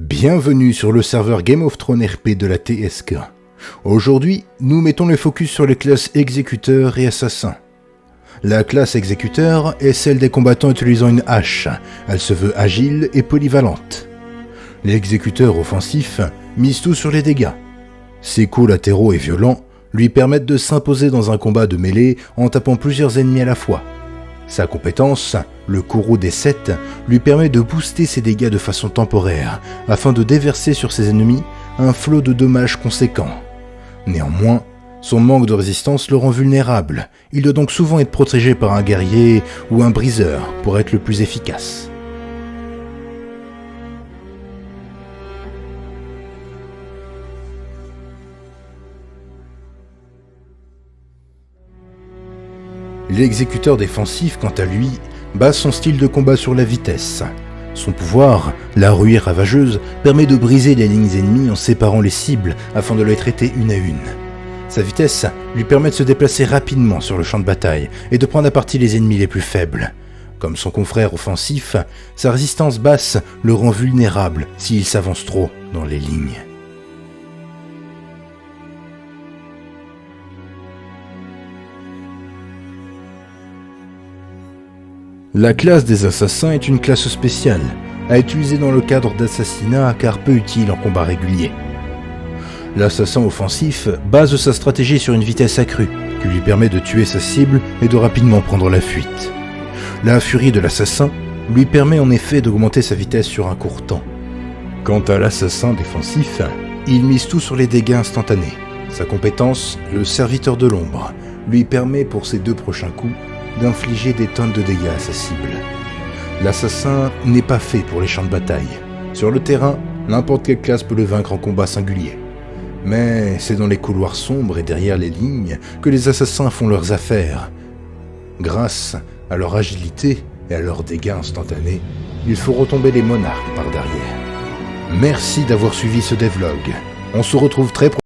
Bienvenue sur le serveur Game of Thrones RP de la TSK. Aujourd'hui, nous mettons le focus sur les classes exécuteurs et assassins. La classe exécuteur est celle des combattants utilisant une hache. Elle se veut agile et polyvalente. L'exécuteur offensif mise tout sur les dégâts. Ses coups latéraux et violents lui permettent de s'imposer dans un combat de mêlée en tapant plusieurs ennemis à la fois. Sa compétence, le courroux des 7, lui permet de booster ses dégâts de façon temporaire, afin de déverser sur ses ennemis un flot de dommages conséquents. Néanmoins, son manque de résistance le rend vulnérable, il doit donc souvent être protégé par un guerrier ou un briseur pour être le plus efficace. L'exécuteur défensif, quant à lui, base son style de combat sur la vitesse. Son pouvoir, la ruée ravageuse, permet de briser les lignes ennemies en séparant les cibles afin de les traiter une à une. Sa vitesse lui permet de se déplacer rapidement sur le champ de bataille et de prendre à partie les ennemis les plus faibles. Comme son confrère offensif, sa résistance basse le rend vulnérable s'il s'avance trop dans les lignes. La classe des assassins est une classe spéciale, à utiliser dans le cadre d'assassinats car peu utile en combat régulier. L'assassin offensif base sa stratégie sur une vitesse accrue, qui lui permet de tuer sa cible et de rapidement prendre la fuite. La furie de l'assassin lui permet en effet d'augmenter sa vitesse sur un court temps. Quant à l'assassin défensif, il mise tout sur les dégâts instantanés. Sa compétence, le serviteur de l'ombre, lui permet pour ses 2 prochains coups d'infliger des tonnes de dégâts à sa cible. L'assassin n'est pas fait pour les champs de bataille. Sur le terrain, n'importe quelle classe peut le vaincre en combat singulier. Mais c'est dans les couloirs sombres et derrière les lignes que les assassins font leurs affaires. Grâce à leur agilité et à leurs dégâts instantanés, il faut retomber les monarques par derrière. Merci d'avoir suivi ce devlog. On se retrouve très prochainement.